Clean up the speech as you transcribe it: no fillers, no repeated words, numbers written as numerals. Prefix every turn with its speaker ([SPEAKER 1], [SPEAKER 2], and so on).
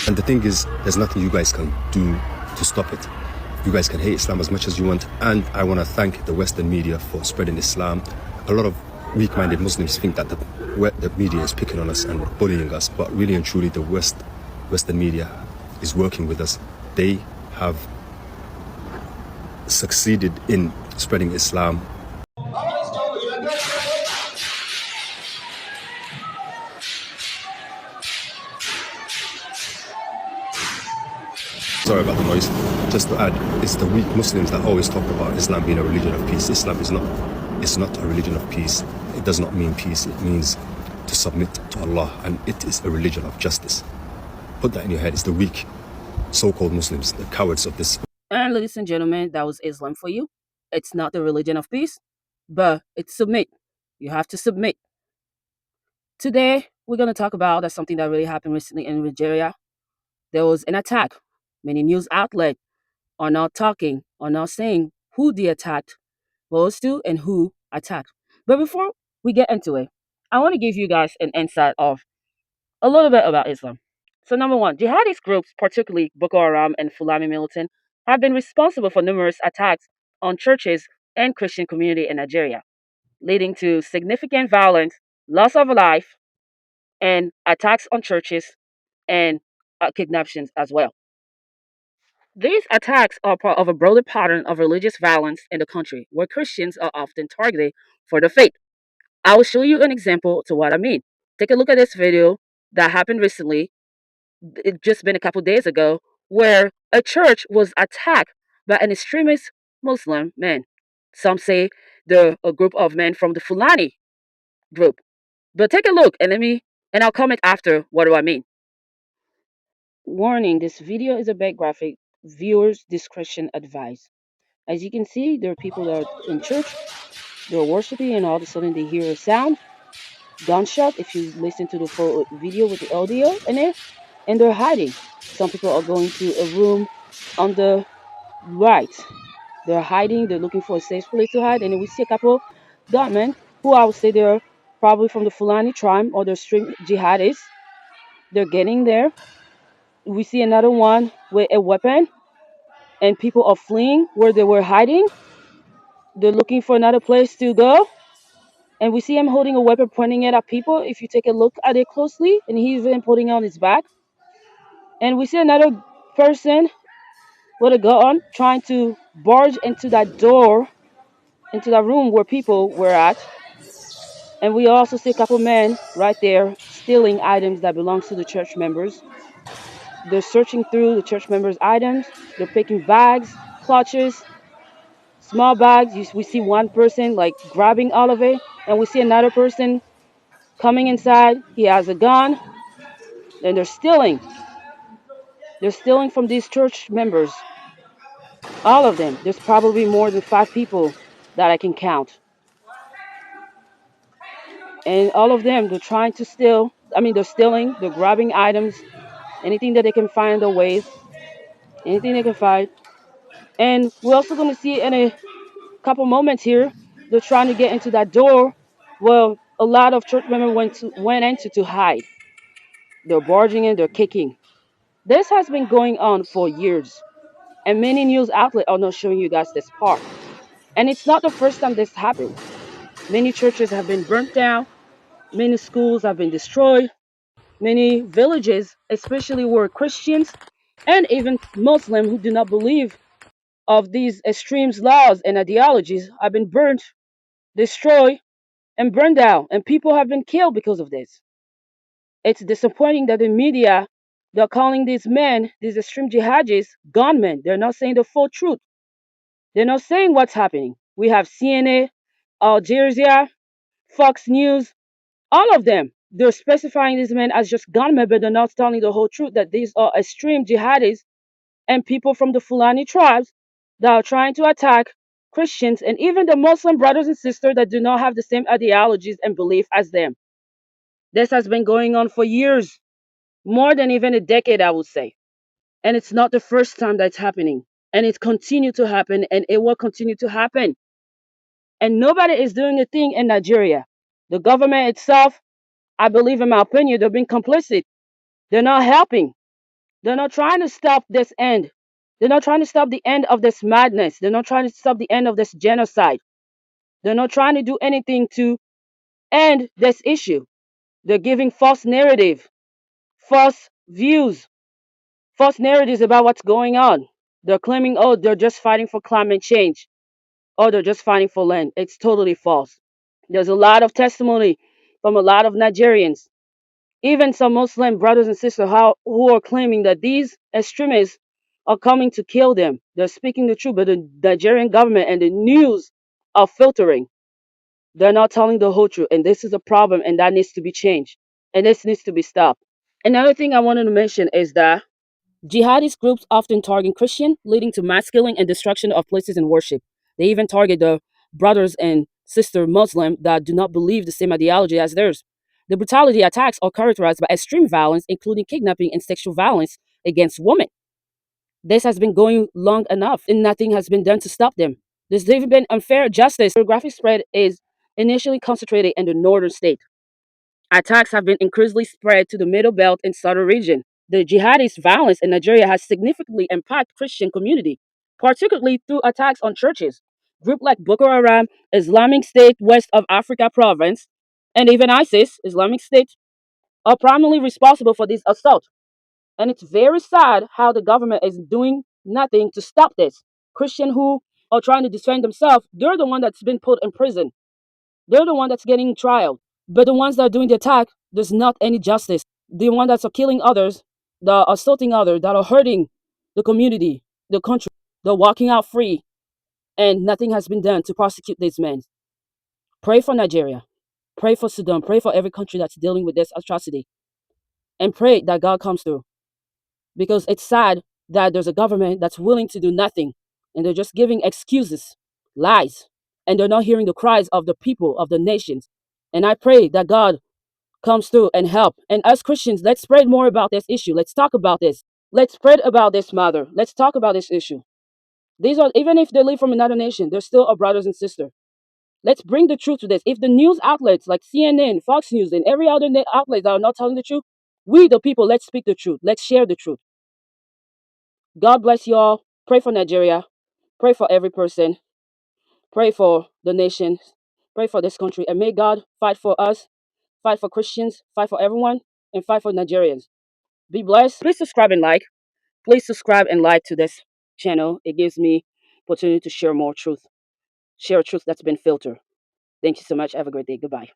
[SPEAKER 1] And the thing is, there's nothing you guys can do to stop it. You guys can hate Islam as much as you want. And I want to thank the Western media for spreading Islam. A lot of weak-minded Muslims think that the media is picking on us and bullying us. But really and truly, the Western media is working with us. They have succeeded in spreading Islam. Sorry about the noise. Just to add, it's the weak Muslims that always talk about Islam being a religion of peace. Islam is not. It's not a religion of peace. It does not mean peace. It means to submit to Allah, and it is a religion of justice. Put that in your head. It's the weak, so-called Muslims, the cowards of this.
[SPEAKER 2] And ladies and gentlemen, that was Islam for you. It's not the religion of peace, but it's submit. You have to submit. Today, we're going to talk about something that really happened recently in Nigeria. There was an attack. Many news outlets are now talking, are now saying who the attack was to and who attacked. But before we get into it, I want to give you guys an insight of a little bit about Islam. So number one, jihadist groups, particularly Boko Haram and Fulani militant, have been responsible for numerous attacks on churches and Christian community in Nigeria, leading to significant violence, loss of life, and attacks on churches and kidnappings as well. These attacks are part of a broader pattern of religious violence in the country, where Christians are often targeted for their faith. I will show you an example to what I mean. Take a look at this video that happened recently. It just been a couple days ago, where a church was attacked by an extremist Muslim man. Some say they're a group of men from the Fulani group. But take a look and I'll comment after what do I mean. Warning, this video is a bit graphic. Viewers' discretion advised. As you can see, there are people that are in church, they're worshiping, and all of a sudden they hear a sound, gunshot, if you listen to the full video with the audio in it, and they're hiding. Some people are going to a room on the right. They're hiding, they're looking for a safe place to hide, and then we see a couple gunmen who I would say they're probably from the Fulani tribe or they're street jihadists. They're getting there. We see another one with a weapon, and people are fleeing where they were hiding. They're looking for another place to go. And we see him holding a weapon, pointing it at people. If you take a look at it closely, and he's even putting it on his back. And we see another person with a gun trying to barge into that door, into that room where people were at. And we also see a couple men right there stealing items that belongs to the church members. They're searching through the church members' items. They're picking bags, clutches, small bags. We see one person like grabbing all of it, and we see another person coming inside. He has a gun, and they're stealing. They're stealing from these church members. All of them. There's probably more than 5 people that I can count. And all of them, they're trying to steal. They're stealing, they're grabbing items, anything that they can find their ways, anything they can find. And we're also going to see in a couple moments here, they're trying to get into that door. Well, a lot of church members went into to hide. They're barging in, they're kicking. This has been going on for years, and many news outlets are not showing you guys this part. And it's not the first time this happened. Many churches have been burnt down, many schools have been destroyed, many villages, especially where Christians and even Muslims who do not believe of these extreme laws and ideologies, have been burnt, destroyed, and burned down, and people have been killed because of this. It's disappointing that the media, they're calling these men, these extreme jihadis, gunmen. They're not saying the full truth. They're not saying what's happening. We have CNN, Al Jazeera, Fox News, all of them. They're specifying these men as just gunmen, but they're not telling the whole truth that these are extreme jihadis and people from the Fulani tribes that are trying to attack Christians and even the Muslim brothers and sisters that do not have the same ideologies and belief as them. This has been going on for years, more than even a decade, I would say. And it's not the first time that's happening. And it continues to happen, and it will continue to happen. And nobody is doing a thing in Nigeria. The government itself, I believe, in my opinion, they're being complicit. They're not helping. They're not trying to stop this end. They're not trying to stop the end of this madness. They're not trying to stop the end of this genocide. They're not trying to do anything to end this issue. They're giving false narrative, false views, false narratives about what's going on. They're claiming, oh, they're just fighting for climate change. Oh, they're just fighting for land. It's totally false. There's a lot of testimony from a lot of Nigerians, even some Muslim brothers and sisters, who are claiming that these extremists are coming to kill them. They're speaking the truth, but the Nigerian government and the news are filtering. They're not telling the whole truth, and this is a problem, and that needs to be changed, and this needs to be stopped. Another thing I wanted to mention is that jihadist groups often target Christian, leading to mass killing and destruction of places in worship. They even target the brothers and sister Muslim that do not believe the same ideology as theirs. The brutality attacks are characterized by extreme violence, including kidnapping and sexual violence against women. This has been going long enough, and nothing has been done to stop them. There's even been unfair justice. Geographic spread is initially concentrated in the northern state. Attacks have been increasingly spread to the Middle Belt and southern region. The jihadist violence in Nigeria has significantly impacted Christian community, particularly through attacks on churches. Groups like Boko Haram, Islamic State West of Africa Province, and even ISIS, Islamic State, are primarily responsible for this assault. And it's very sad how the government is doing nothing to stop this. Christians who are trying to defend themselves, they're the one that's been put in prison. They're the one that's getting trial. But the ones that are doing the attack, there's not any justice. The ones that are killing others, that are assaulting others, that are hurting the community, the country, they're walking out free, and nothing has been done to prosecute these men. Pray for Nigeria. Pray for Sudan. Pray for every country that's dealing with this atrocity. And pray that God comes through. Because it's sad that there's a government that's willing to do nothing, and they're just giving excuses, lies, and they're not hearing the cries of the people, of the nations. And I pray that God comes through and help. And as Christians, let's spread more about this issue. Let's talk about this. Let's spread about this matter. Let's talk about this issue. These are, even if they live from another nation, they're still our brothers and sisters. Let's bring the truth to this. If the news outlets like CNN, Fox News, and every other outlet that are not telling the truth, we the people, let's speak the truth. Let's share the truth. God bless you all. Pray for Nigeria. Pray for every person. Pray for the nation. Pray for this country. And may God fight for us, fight for Christians, fight for everyone, and fight for Nigerians. Be blessed. Please subscribe and like. Please subscribe and like to this channel. It gives me opportunity to share more truth. Share truth that's been filtered. Thank you so much. Have a great day. Goodbye.